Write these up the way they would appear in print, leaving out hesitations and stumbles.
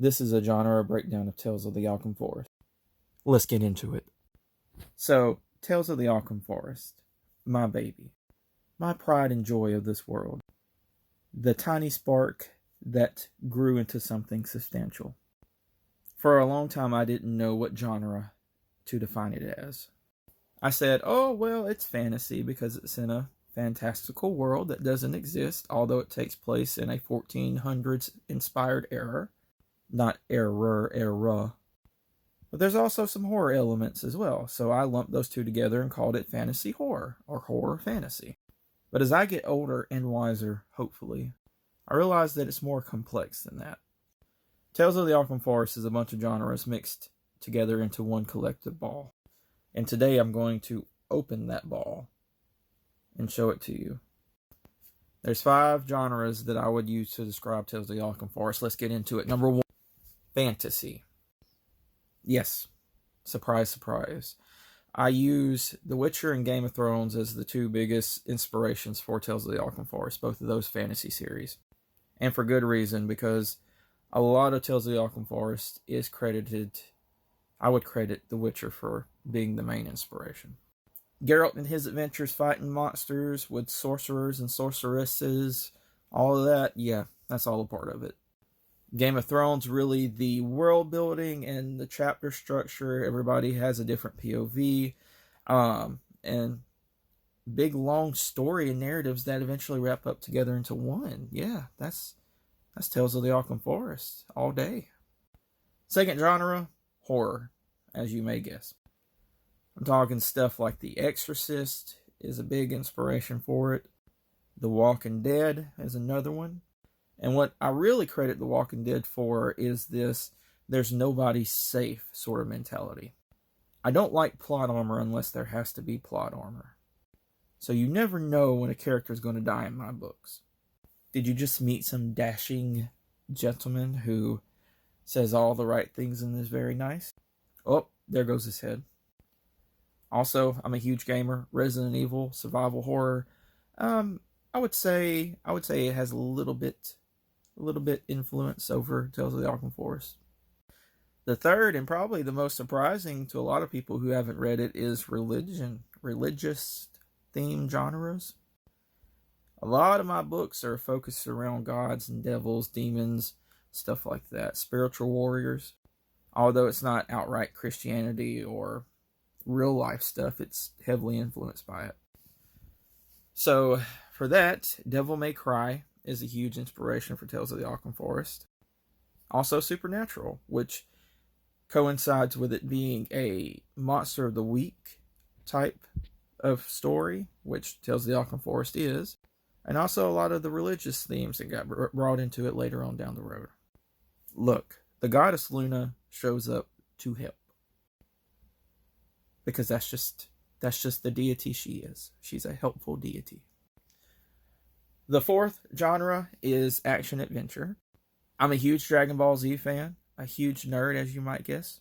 This is a genre breakdown of Tales of the Alkhalm Forest. Let's get into it. So, Tales of the Alkhalm Forest, my baby, my pride and joy of this world, the tiny spark that grew into something substantial. For a long time, I didn't know what genre to define it as. I said, oh, well, it's fantasy because it's in a fantastical world that doesn't exist, although it takes place in a 1400s inspired era. Not era. But there's also some horror elements as well, so I lumped those two together and called it fantasy horror, or horror fantasy. But as I get older and wiser, hopefully, I realize that it's more complex than that. Tales of the Alkhalm Forest is a bunch of genres mixed together into one collective ball. And today I'm going to open that ball and show it to you. There's 5 genres that I would use to describe Tales of the Alkhalm Forest. Let's get into it. Number 1, fantasy. Yes, surprise, surprise. I use The Witcher and Game of Thrones as the 2 biggest inspirations for Tales of the Alkhalm Forest, both of those fantasy series. And for good reason, because a lot of Tales of the Alkhalm Forest is credited, I would credit The Witcher for being the main inspiration. Geralt and his adventures fighting monsters with sorcerers and sorceresses, all of that, yeah, that's all a part of it. Game of Thrones, really the world building and the chapter structure. Everybody has a different POV, and big long story and narratives that eventually wrap up together into one. Yeah, that's Tales of the Alkhalm Forest all day. Second genre, horror, as you may guess. I'm talking stuff like The Exorcist is a big inspiration for it. The Walking Dead is another one. And what I really credit The Walking Dead for is this there's nobody safe sort of mentality. I don't like plot armor unless there has to be plot armor. So you never know when a character is going to die in my books. Did you just meet some dashing gentleman who says all the right things and is very nice? Oh, there goes his head. Also, I'm a huge gamer. Resident Evil, survival horror. I would say it has a little bit influence over Tales of the Alkhalm Forest. The third, and probably the most surprising to a lot of people who haven't read it, is religious themed genres. A lot of my books are focused around gods and devils, demons, stuff like that. Spiritual warriors. Although it's not outright Christianity or real life stuff, it's heavily influenced by it. So, for that, Devil May Cry is a huge inspiration for Tales of the Alkhalm Forest. Also Supernatural, which coincides with it being a Monster of the Week type of story, which Tales of the Alkhalm Forest is. And also a lot of the religious themes that got brought into it later on down the road. Look, the goddess Luna shows up to help. Because that's just the deity she is. She's a helpful deity. The fourth genre is action-adventure. I'm a huge Dragon Ball Z fan, a huge nerd, as you might guess.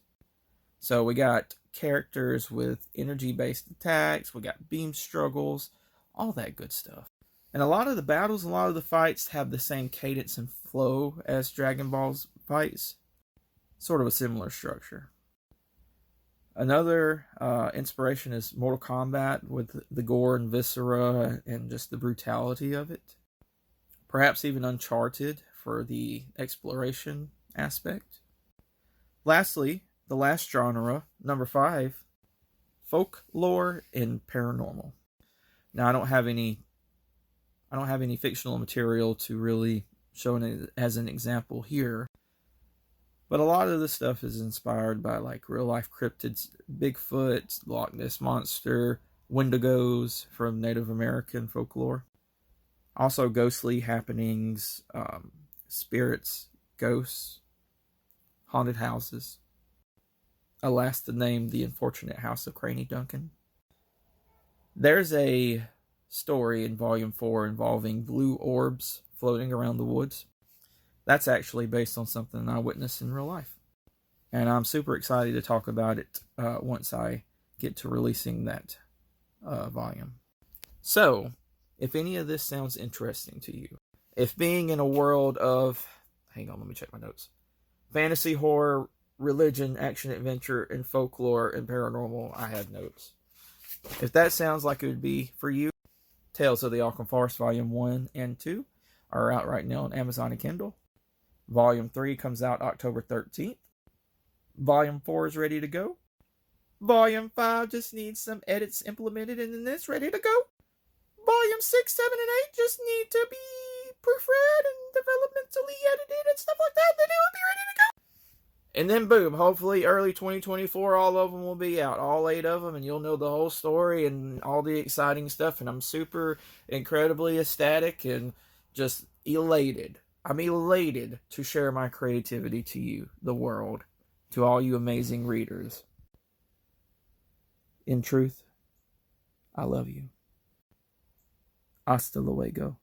So we got characters with energy-based attacks, we got beam struggles, all that good stuff. And a lot of the battles, a lot of the fights have the same cadence and flow as Dragon Ball's fights. Sort of a similar structure. Another inspiration is Mortal Kombat with the gore and viscera and just the brutality of it. Perhaps even Uncharted for the exploration aspect. Lastly, the last genre, number 5, folklore and paranormal. Now I don't have any fictional material to really show it as an example here. But a lot of this stuff is inspired by like real life cryptids, Bigfoot, Loch Ness Monster, Wendigos from Native American folklore. Also ghostly happenings, spirits, ghosts, haunted houses. Alas, the name, The Unfortunate House of Craney Duncan. There's a story in Volume 4 involving blue orbs floating around the woods. That's actually based on something I witnessed in real life. And I'm super excited to talk about it once I get to releasing that volume. So, if any of this sounds interesting to you, if being in a world of... Hang on, let me check my notes. Fantasy, horror, religion, action, adventure, and folklore and paranormal. I had notes. If that sounds like it would be for you, Tales of the Alkhalm Forest Volume 1 and 2 are out right now on Amazon and Kindle. Volume 3 comes out October 13th. Volume 4 is ready to go. Volume 5 just needs some edits implemented and then it's ready to go. Volume 6, 7, and 8 just need to be proofread and developmentally edited and stuff like that. Then it will be ready to go. And then boom, hopefully early 2024, all of them will be out. All 8 of them, and you'll know the whole story and all the exciting stuff. And I'm super incredibly ecstatic and just elated. I'm elated to share my creativity to you, the world, to all you amazing readers. In truth, I love you. Hasta luego.